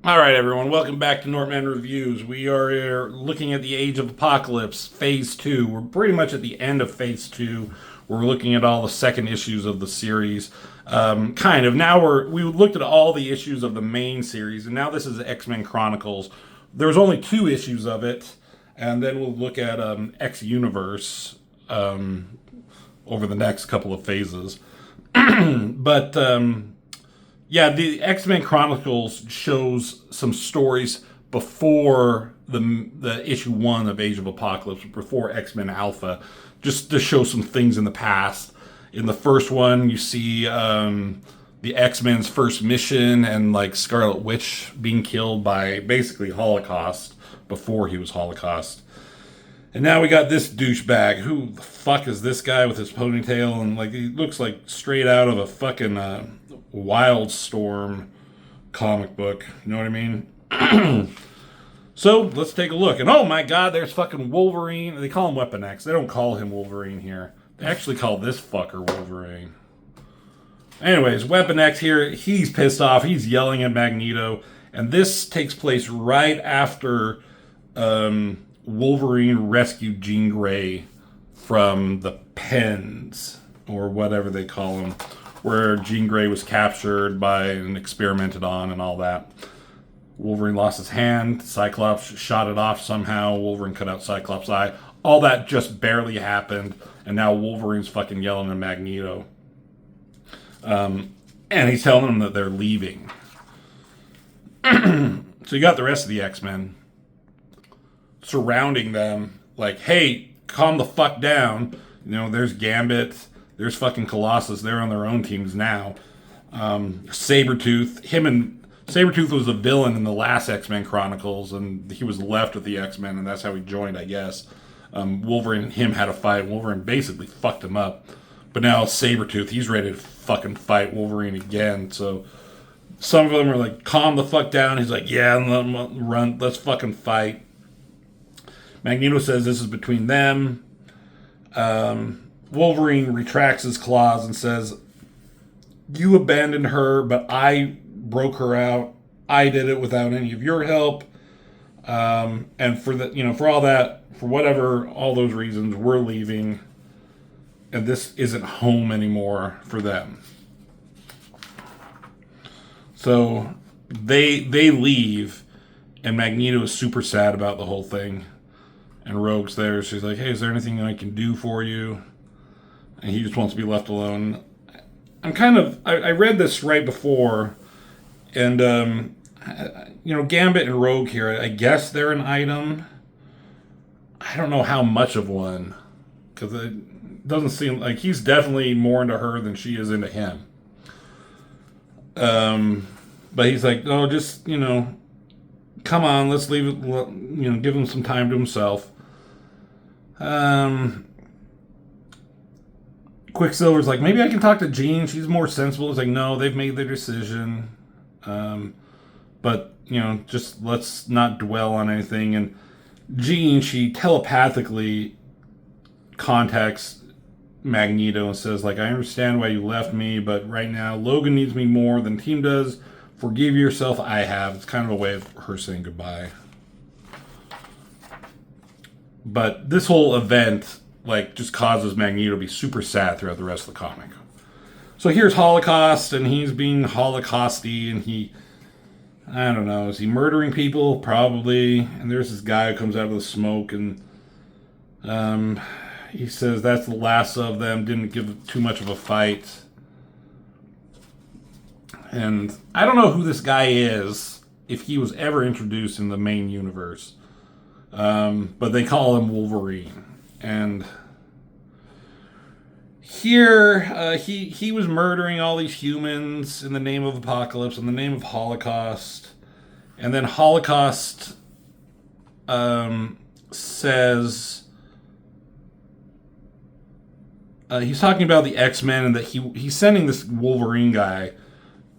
All right, everyone. Welcome back to Northman Reviews. We are looking at the Age of Apocalypse, Phase 2. We're pretty much at the end of Phase 2. We're looking at all the second issues of the series. Kind of. Now we looked at all the issues of the main series, and now this is X-Men Chronicles. There's only 2 issues of it, and then we'll look at X-Universe over the next couple of phases. But... yeah, the X-Men Chronicles shows some stories before the issue 1 of Age of Apocalypse, before X-Men Alpha, just to show some things in the past. In the first one, you see the X-Men's first mission and like Scarlet Witch being killed by basically Holocaust before he was Holocaust. And now we got this douchebag. Who the fuck is this guy with his ponytail? And like he looks like straight out of a fucking Wildstorm comic book. You know what I mean? So let's take a look. And oh my god, there's fucking Wolverine. They call him Weapon X. They don't call him Wolverine here. They actually call this fucker Wolverine. Anyways, Weapon X here. He's pissed off. He's yelling at Magneto. And this takes place right after Wolverine rescued Jean Grey from the pens, or whatever they call them, where Jean Grey was captured by and experimented on and all that. Wolverine lost his hand. Cyclops shot it off somehow. Wolverine cut out Cyclops' eye. All that just barely happened, and now Wolverine's fucking yelling at Magneto. And he's telling them that they're leaving. So you got the rest of the X-Men surrounding them, like, hey, calm the fuck down. You know, there's Gambit, there's fucking Colossus, they're on their own teams now. Sabretooth, Sabretooth was a villain in the last X-Men Chronicles, and he was left with the X-Men, and that's how he joined, I guess. Wolverine and him had a fight. Wolverine basically fucked him up. But now Sabretooth, he's ready to fucking fight Wolverine again, so some of them are like, calm the fuck down. He's like, yeah, let them run, let's fucking fight. Magneto says this is between them. Wolverine retracts his claws and says, you abandoned her, but I broke her out. I did it without any of your help. And for for all that, for whatever, all those reasons, we're leaving. And this isn't home anymore for them. So they leave, and Magneto is super sad about the whole thing. And Rogue's there. She's like, hey, is there anything I can do for you? And he just wants to be left alone. I read this right before. And, Gambit and Rogue here, I guess they're an item. I don't know how much of one. Because it doesn't seem like he's definitely more into her than she is into him. But he's like, oh, just, come on, let's leave it, give him some time to himself. Quicksilver's like, maybe I can talk to Jean. She's more sensible. It's like, no, they've made their decision. But, just let's not dwell on anything. And Jean, she telepathically contacts Magneto and says, like, I understand why you left me, but right now Logan needs me more than the team does. Forgive yourself, I have. It's kind of a way of her saying goodbye. But this whole event, just causes Magneto to be super sad throughout the rest of the comic. So here's Holocaust, and he's being Holocausty, and I don't know, is he murdering people? Probably. And there's this guy who comes out of the smoke, and he says that's the last of them, didn't give too much of a fight. And I don't know who this guy is, if he was ever introduced in the main universe. But they call him Wolverine. And here, he was murdering all these humans in the name of Apocalypse, in the name of Holocaust. And then Holocaust says... he's talking about the X-Men and that he's sending this Wolverine guy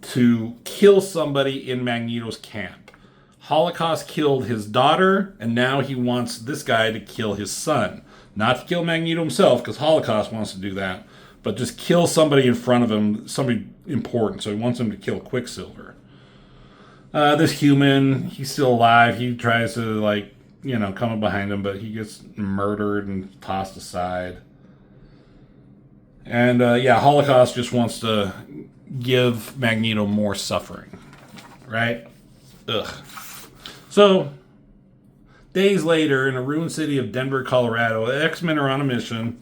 to kill somebody in Magneto's camp. Holocaust killed his daughter, and now he wants this guy to kill his son. Not to kill Magneto himself, because Holocaust wants to do that, but just kill somebody in front of him, somebody important, so he wants him to kill Quicksilver. This human, he's still alive. He tries to, like, come up behind him, but he gets murdered and tossed aside. And, Holocaust just wants to give Magneto more suffering. Right? Ugh. So, days later, in a ruined city of Denver, Colorado, the X-Men are on a mission.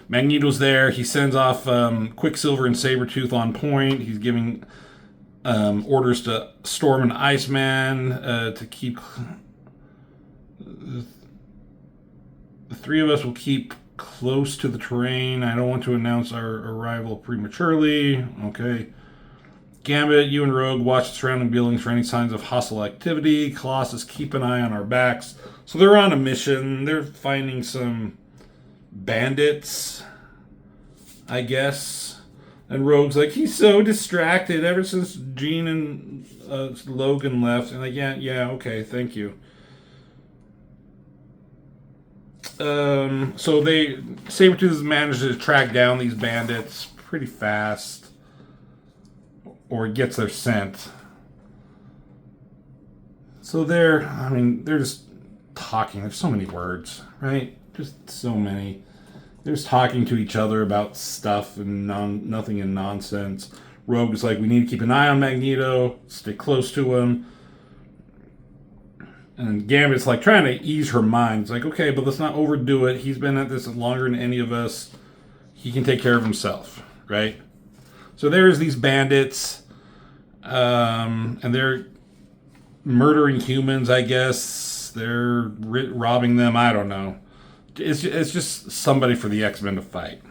Magneto's there. He sends off Quicksilver and Sabretooth on point. He's giving orders to Storm and Iceman to keep... The three of us will keep close to the terrain. I don't want to announce our arrival prematurely. Okay. Gambit, you and Rogue watch the surrounding buildings for any signs of hostile activity. Colossus, keep an eye on our backs. So they're on a mission. They're finding some bandits, I guess. And Rogue's like, he's so distracted ever since Jean and Logan left. And like, yeah, okay, thank you. So Sabretooth has managed to track down these bandits pretty fast. Or gets their scent. So they're just talking. There's so many words, right? Just so many. They're just talking to each other about stuff and nothing and nonsense. Rogue is like, we need to keep an eye on Magneto, stay close to him. And Gambit's like trying to ease her mind. It's like, okay, but let's not overdo it. He's been at this longer than any of us. He can take care of himself, right? So there's these bandits, and they're murdering humans, I guess. They're robbing them. I don't know. It's just somebody for the X-Men to fight.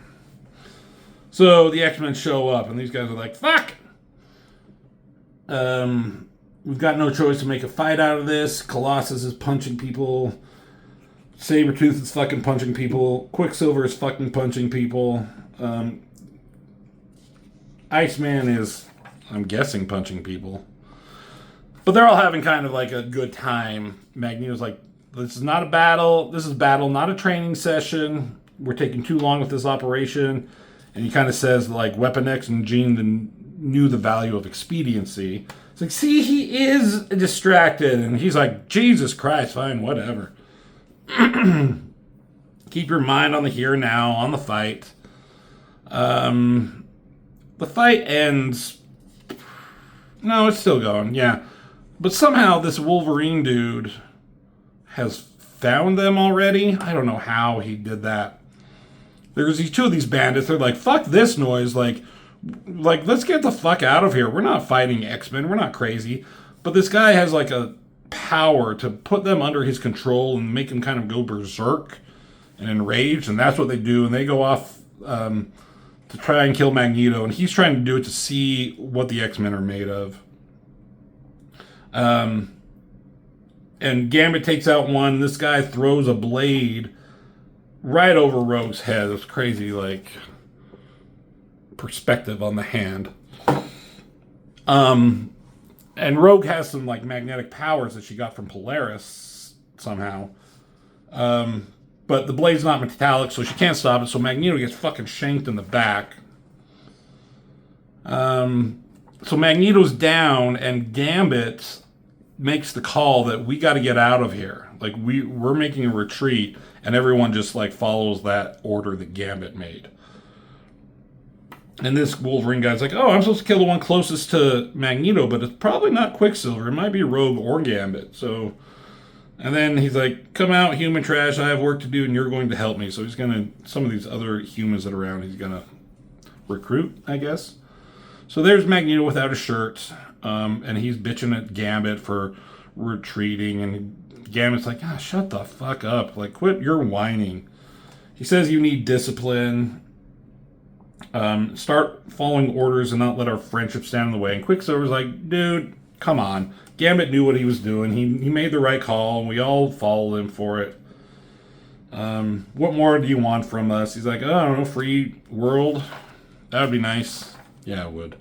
So the X-Men show up, and these guys are like, fuck! We've got no choice to make a fight out of this. Colossus is punching people. Sabretooth is fucking punching people. Quicksilver is fucking punching people. Iceman is, I'm guessing, punching people. But they're all having kind of like a good time. Magneto's like, this is not a battle. This is battle, not a training session. We're taking too long with this operation. And he kind of says, like, Weapon X and Jean knew the value of expediency. It's like, see, he is distracted. And he's like, Jesus Christ, fine, whatever. Keep your mind on the here and now, on the fight. The fight ends. No, it's still going, yeah. But somehow this Wolverine dude has found them already. I don't know how he did that. There's these two of these bandits. They're like, fuck this noise. Like, let's get the fuck out of here. We're not fighting X-Men. We're not crazy. But this guy has like a power to put them under his control and make them kind of go berserk and enraged. And that's what they do. And they go off to try and kill Magneto, and he's trying to do it to see what the X-Men are made of. And Gambit takes out one. This guy throws a blade right over Rogue's head. It's crazy, like, perspective on the hand. And Rogue has some, like, magnetic powers that she got from Polaris somehow. But the blade's not metallic, so she can't stop it. So Magneto gets fucking shanked in the back. So Magneto's down, and Gambit makes the call that we got to get out of here. Like, we're making a retreat, and everyone just, like, follows that order that Gambit made. And this Wolverine guy's like, oh, I'm supposed to kill the one closest to Magneto, but it's probably not Quicksilver. It might be Rogue or Gambit. So... And then he's like, come out, human trash, I have work to do, and you're going to help me. So he's going to, some of these other humans that are around, he's going to recruit, I guess. So there's Magneto without a shirt, and he's bitching at Gambit for retreating, and Gambit's like, shut the fuck up. Like, quit your whining. He says you need discipline. Start following orders and not let our friendship stand in the way. And Quicksilver's like, dude, come on. Gambit knew what he was doing. He made the right call, and we all followed him for it. What more do you want from us? He's like, oh, I don't know, free world. That would be nice. Yeah, it would.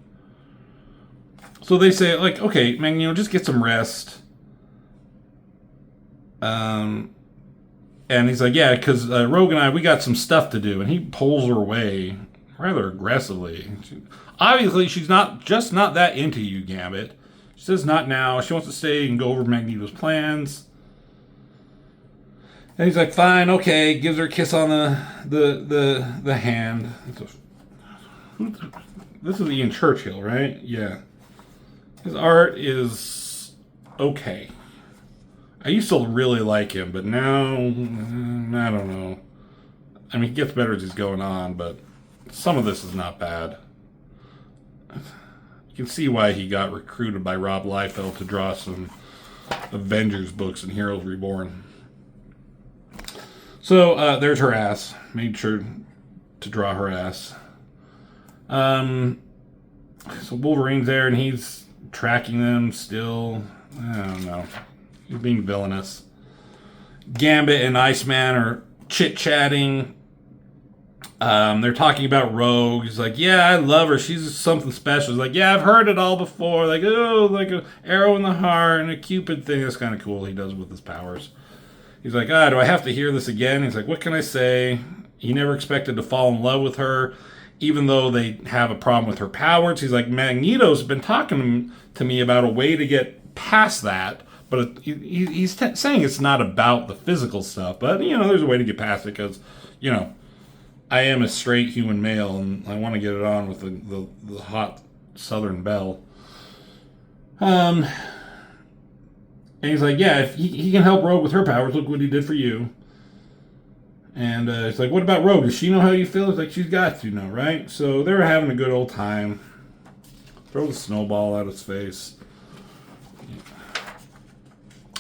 So they say, like, okay, Magneto, just get some rest. And he's like, yeah, because Rogue and I, we got some stuff to do. And he pulls her away rather aggressively. Obviously, she's not that into you, Gambit. She says not now. She wants to stay and go over Magneto's plans. And he's like, fine, okay. Gives her a kiss on the hand. This is Ian Churchill, right? Yeah. His art is okay. I used to really like him, but now, I don't know. I mean, he gets better as he's going on, but some of this is not bad. You can see why he got recruited by Rob Liefeld to draw some Avengers books and Heroes Reborn. So, there's her ass. Made sure to draw her ass. So Wolverine's there, and he's tracking them still. I don't know. He's being villainous. Gambit and Iceman are chit-chatting. They're talking about Rogue. He's like, yeah, I love her. She's something special. He's like, yeah, I've heard it all before. Like, oh, like an arrow in the heart and a Cupid thing. That's kind of cool. He does with his powers. He's like, do I have to hear this again? He's like, what can I say? He never expected to fall in love with her, even though they have a problem with her powers. He's like, Magneto's been talking to me about a way to get past that, but he's saying it's not about the physical stuff, but, there's a way to get past it because, I am a straight human male, and I want to get it on with the hot Southern belle. And he's like, yeah, if he can help Rogue with her powers, look what he did for you. And it's like, what about Rogue? Does she know how you feel? It's like, she's got to know, right? So they're having a good old time. Throw the snowball at his face.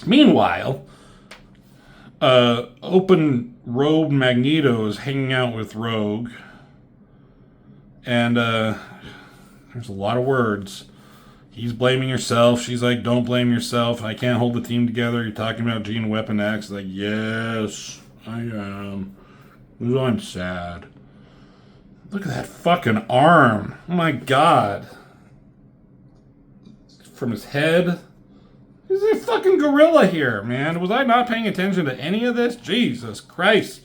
Meanwhile, open robe Magneto is hanging out with Rogue. And there's a lot of words. He's blaming herself. She's like, don't blame yourself. I can't hold the team together. You're talking about Gene Weapon X. Like, yes, I am. I'm sad. Look at that fucking arm. Oh my god. From his head. There's a fucking gorilla here, man. Was I not paying attention to any of this? Jesus Christ.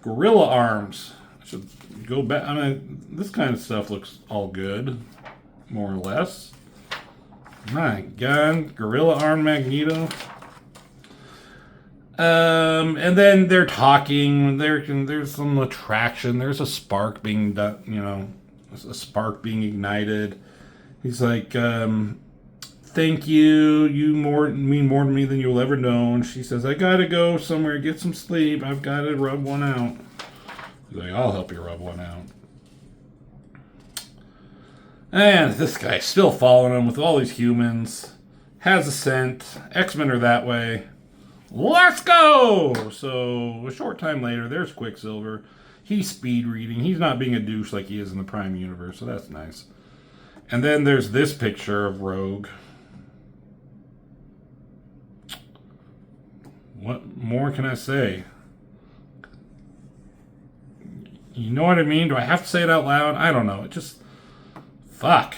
Gorilla arms. I should go back. I mean, this kind of stuff looks all good. More or less. My god. Gorilla arm Magneto. And then they're talking. There's some attraction. There's a spark being done, a spark being ignited. He's like, thank you. You mean more to me than you'll ever know. And she says, I gotta go somewhere, get some sleep. I've got to rub one out. He's like, I'll help you rub one out. And this guy's still following him with all these humans. Has a scent. X-Men are that way. Let's go! So, a short time later, there's Quicksilver. He's speed reading. He's not being a douche like he is in the Prime Universe, so that's nice. And then there's this picture of Rogue. What more can I say? You know what I mean? Do I have to say it out loud? I don't know. It just... Fuck.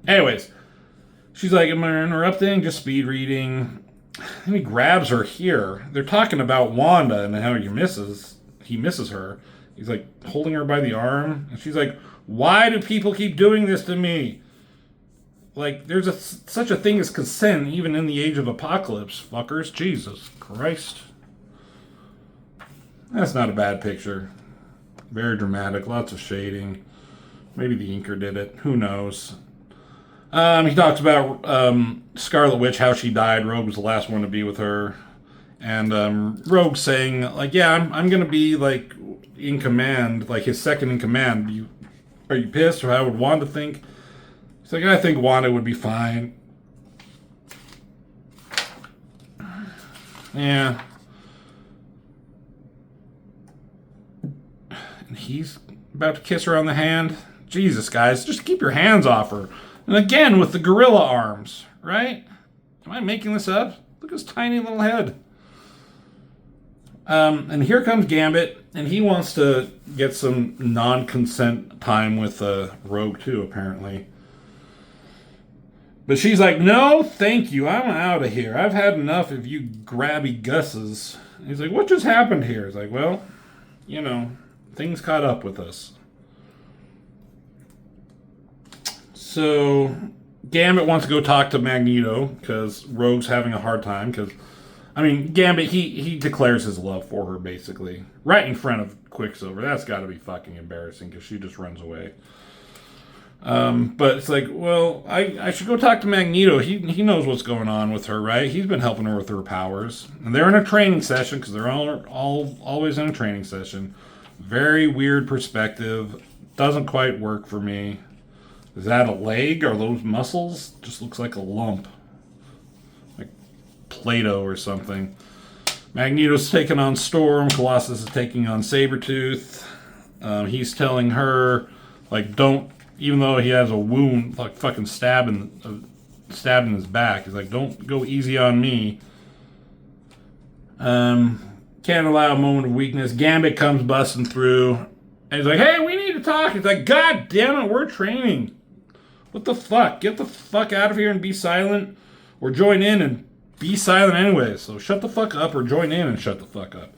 Anyways. She's like, am I interrupting? Just speed reading. And he grabs her here. They're talking about Wanda and how he misses her. He's like holding her by the arm. And she's like, why do people keep doing this to me? Like, there's such a thing as consent even in the age of apocalypse, fuckers. Jesus Christ. That's not a bad picture. Very dramatic. Lots of shading. Maybe the inker did it. Who knows? He talks about Scarlet Witch, how she died. Rogue was the last one to be with her. And Rogue saying, like, yeah, I'm going to be, like, in command, like his second in command. Are you pissed? Or how would Wanda think? He's like, I think Wanda would be fine. Yeah. And he's about to kiss her on the hand. Jesus, guys, just keep your hands off her. And again, with the gorilla arms, right? Am I making this up? Look at his tiny little head. And here comes Gambit, and he wants to get some non-consent time with Rogue too, apparently. But she's like, no, thank you. I'm out of here. I've had enough of you grabby gusses. And he's like, what just happened here? He's like, well, things caught up with us. So Gambit wants to go talk to Magneto because Rogue's having a hard time. Because, I mean, Gambit, he declares his love for her, basically. Right in front of Quicksilver. That's got to be fucking embarrassing because she just runs away. But it's like, well, I should go talk to Magneto. He knows what's going on with her, right? He's been helping her with her powers. And they're in a training session because they're all always in a training session. Very weird perspective. Doesn't quite work for me. Is that a leg? Are those muscles? Just looks like a lump. Like Play-Doh or something. Magneto's taking on Storm. Colossus is taking on Sabretooth. He's telling her, like, don't, even though he has a wound, like fucking stabbed in his back. He's like, don't go easy on me. Can't allow a moment of weakness. Gambit comes busting through. And he's like, hey, we need to talk. He's like, God damn it, we're training. What the fuck? Get the fuck out of here and be silent. Or join in and be silent anyway. So shut the fuck up or join in and shut the fuck up.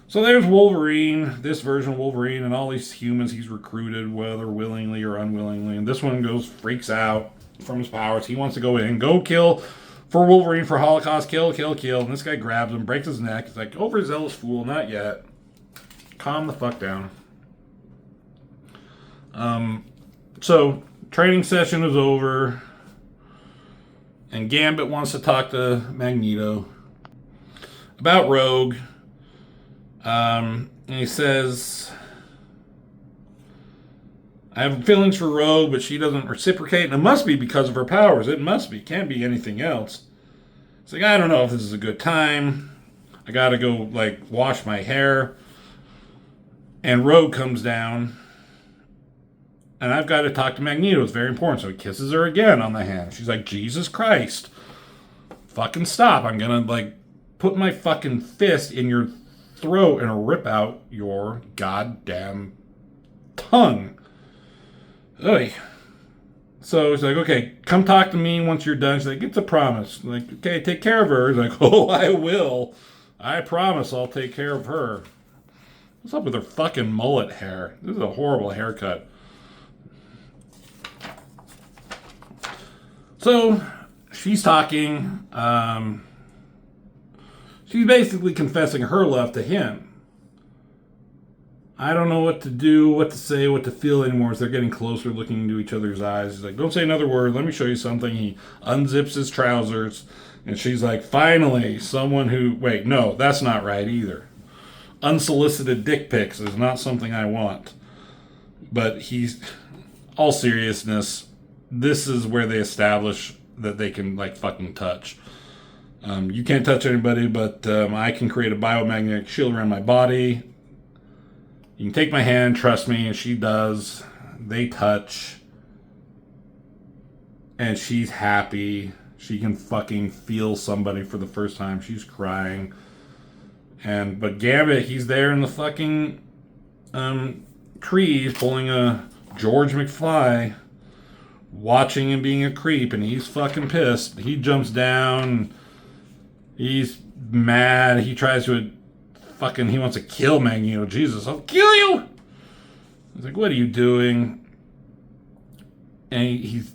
So there's Wolverine, this version of Wolverine, and all these humans he's recruited, whether willingly or unwillingly. And this one freaks out from his powers. He wants to go in, go kill for Wolverine for Holocaust, kill. And this guy grabs him, breaks his neck. He's like, overzealous fool, not yet. Calm the fuck down. So training session is over, and Gambit wants to talk to Magneto about Rogue. And he says, I have feelings for Rogue, but she doesn't reciprocate, and it must be because of her powers. It must be. Can't be anything else. It's like, I don't know if this is a good time. I gotta go, like, wash my hair. And Rogue comes down. And I've got to talk to Magneto. It's very important. So he kisses her again on the hand. She's like, Jesus Christ. Fucking stop. I'm going to, like, put my fucking fist in your throat and rip out your goddamn tongue. Oy. So he's like, okay, come talk to me once you're done. She's like, it's a promise. Like, okay, take care of her. He's like, oh, I will. I promise I'll take care of her. What's up with her fucking mullet hair? This is a horrible haircut. So, she's talking, she's basically confessing her love to him. I don't know what to do, what to say, what to feel anymore as they're getting closer, looking into each other's eyes. He's like, don't say another word, let me show you something. He unzips his trousers, and she's like, finally, someone who, wait, no, that's not right either. Unsolicited dick pics is not something I want. But he's, all seriousness, this is where they establish that they can, like, fucking touch. You can't touch anybody, but I can create a biomagnetic shield around my body. You can take my hand, trust me, and she does. They touch. And she's happy. She can fucking feel somebody for the first time. She's crying. But Gambit, he's there in the fucking trees pulling a George McFly, watching him being a creep, and he's fucking pissed. He jumps down. He's mad. He tries to he wants to kill Magneto. Jesus, I'll kill you! He's like, what are you doing? And he's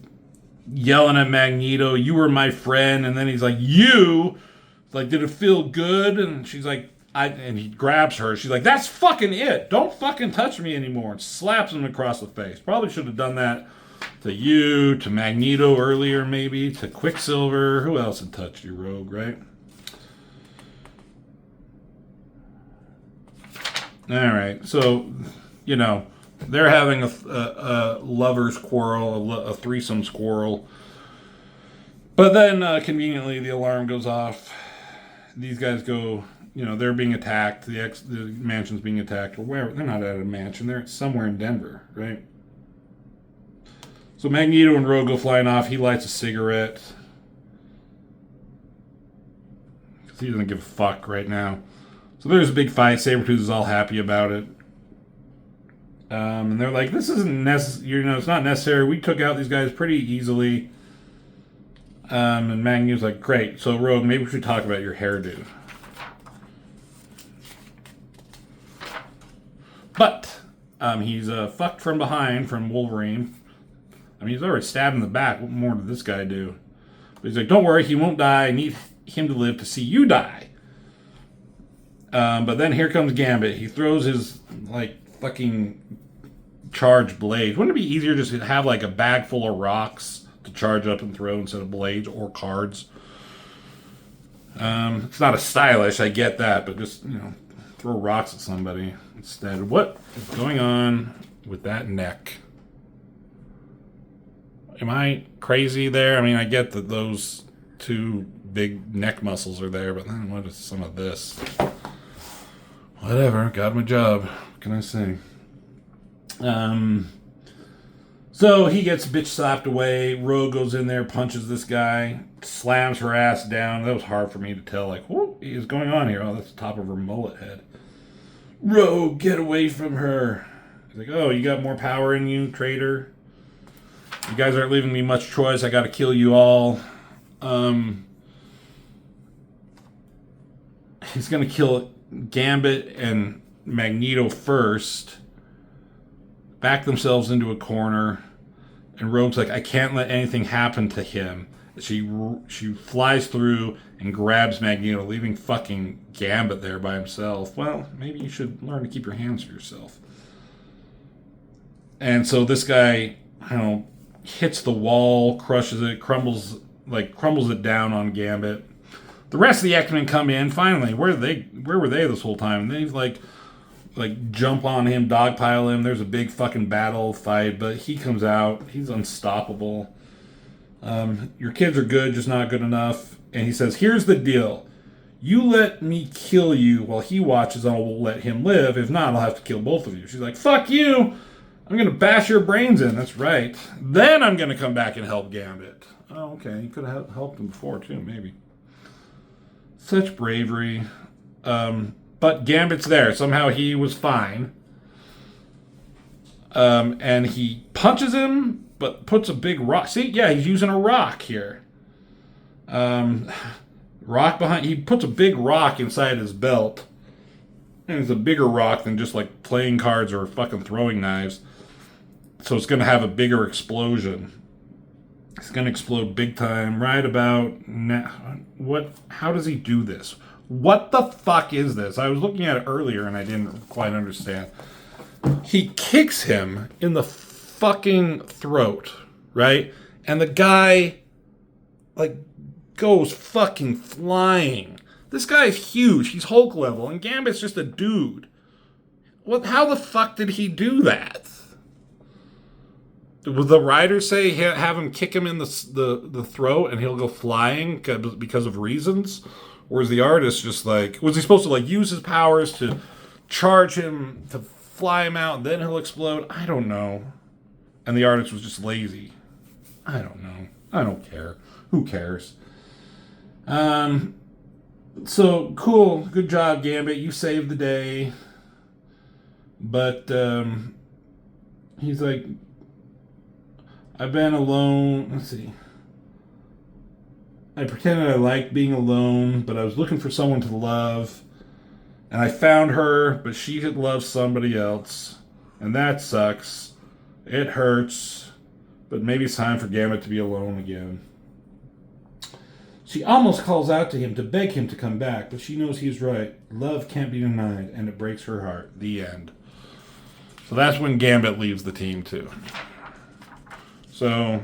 yelling at Magneto, you were my friend. And then he's like, you? Like, did it feel good? And she's like, and he grabs her. She's like, that's fucking it. Don't fucking touch me anymore. And slaps him across the face. Probably should have done that to you, to Magneto earlier maybe, to Quicksilver. Who else had touched you, Rogue, right? Alright, so, you know, they're having a lover's quarrel, a threesome's quarrel. But then, conveniently, the alarm goes off. These guys go, you know, they're being attacked. The mansion's being attacked. Or wherever. They're not at a mansion. They're somewhere in Denver, right? So Magneto and Rogue go flying off. He lights a cigarette. Because he doesn't give a fuck right now. So there's a big fight. Sabretooth is all happy about it. And they're like, this isn't necessary. You know, it's not necessary. We took out these guys pretty easily. And Magneto's like, great. So Rogue, maybe we should talk about your hairdo. But he's fucked from behind from Wolverine. I mean, he's already stabbed in the back. What more did this guy do? But he's like, don't worry, he won't die. I need him to live to see you die. But then here comes Gambit. He throws his, like, fucking charged blade. Wouldn't it be easier just to have, like, a bag full of rocks to charge up and throw instead of blades or cards? It's not as stylish, I get that, but just, you know, throw rocks at somebody instead. What is going on with that neck? Am I crazy there? I mean, I get that those two big neck muscles are there, but then what is some of this? Whatever, got my job. What can I say? So he gets bitch slapped away. Rogue goes in there, punches this guy, slams her ass down. That was hard for me to tell, like, what is going on here? Oh, that's the top of her mullet head. Rogue, get away from her. He's like, oh, you got more power in you, traitor? You guys aren't leaving me much choice. I gotta kill you all. He's gonna kill Gambit and Magneto first. Back themselves into a corner. And Rogue's like, I can't let anything happen to him. She flies through and grabs Magneto, leaving fucking Gambit there by himself. Well, maybe you should learn to keep your hands to yourself. And so this guy, I don't know, hits the wall, crushes it, crumbles it down on Gambit. The rest of the X-Men come in. Finally, where were they this whole time? And they like jump on him, dogpile him. There's a big fucking battle fight, but he comes out. He's unstoppable. Your kids are good, just not good enough. And he says, here's the deal. You let me kill you while he watches, and I'll let him live. If not, I'll have to kill both of you. She's like, fuck you. I'm going to bash your brains in. That's right. Then I'm going to come back and help Gambit. Oh, okay. You could have helped him before, too, maybe. Such bravery. But Gambit's there. Somehow he was fine. And he punches him, but puts a big rock. See, yeah, he's using a rock here. Rock behind. He puts a big rock inside his belt. And it's a bigger rock than just like playing cards or fucking throwing knives. So it's going to have a bigger explosion. It's going to explode big time right about now. How does he do this? What the fuck is this? I was looking at it earlier and I didn't quite understand. He kicks him in the fucking throat, right? And the guy, like, goes fucking flying. This guy's huge. He's Hulk level, and Gambit's just a dude. How the fuck did he do that? Would the writers say have him kick him in the throat and he'll go flying because of reasons? Or is the artist just like, was he supposed to like use his powers to charge him, to fly him out, and then he'll explode? I don't know. And the artist was just lazy. I don't know. I don't care. Who cares? So, cool. Good job, Gambit. You saved the day. But, he's like, I've been alone. Let's see. I pretended I liked being alone, but I was looking for someone to love. And I found her, but she had loved somebody else. And that sucks. It hurts. But maybe it's time for Gambit to be alone again. She almost calls out to him to beg him to come back, but she knows he's right. Love can't be denied, and it breaks her heart. The end. So that's when Gambit leaves the team, too. So,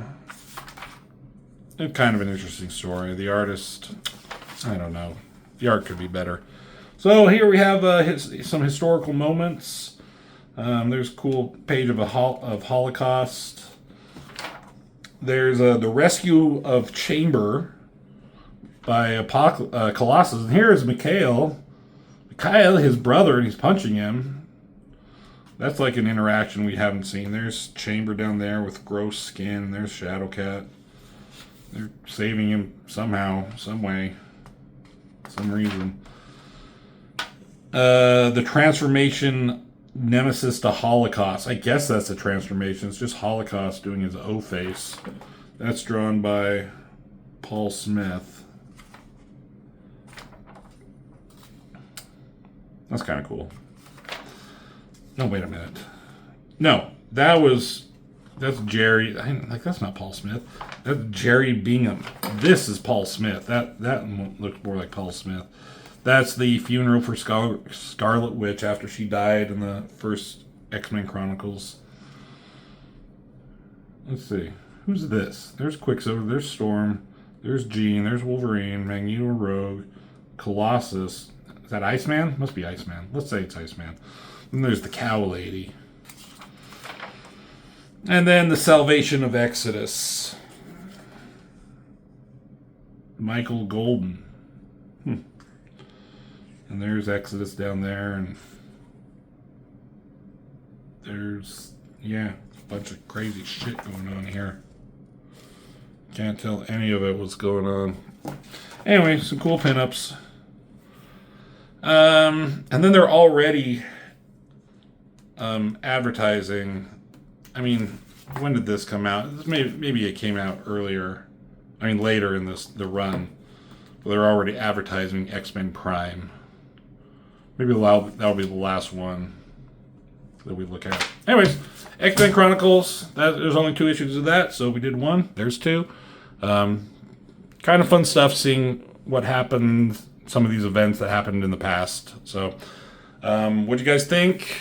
it's kind of an interesting story. The artist, I don't know. The art could be better. So here we have some historical moments. There's a cool page of Holocaust. There's the rescue of Chamber by Colossus. And here is Mikhail. Mikhail, his brother, and he's punching him. That's like an interaction we haven't seen. There's Chamber down there with gross skin. There's Shadowcat. They're saving him somehow, some way, some reason. The transformation Nemesis to Holocaust. I guess that's a transformation. It's just Holocaust doing his O face. That's drawn by Paul Smith. That's kind of cool. No, wait a minute. No, that was That's Jerry. That's not Paul Smith. That's Jerry Bingham. This is Paul Smith. That one looks more like Paul Smith. That's the funeral for Scarlet Witch after she died in the first X-Men Chronicles. Let's see. Who's this? There's Quicksilver. There's Storm. There's Jean. There's Wolverine. Magneto, Rogue. Colossus. Is that Iceman? Must be Iceman. Let's say it's Iceman. And there's the Cow Lady. And then the Salvation of Exodus. Michael Golden. And there's Exodus down there. And there's, a bunch of crazy shit going on here. Can't tell any of it what's going on. Anyway, some cool pinups. And then they're already advertising. I mean, when did this come out? Maybe it came out earlier. I mean, later in the run. But they're already advertising X-Men Prime. Maybe that'll be the last one that we look at. Anyways, X-Men Chronicles. There's only 2 issues of that, so we did 1. There's 2. Kind of fun stuff seeing what happened, some of these events that happened in the past. So, what do you guys think?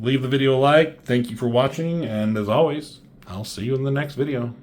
Leave the video a like. Thank you for watching, and as always, I'll see you in the next video.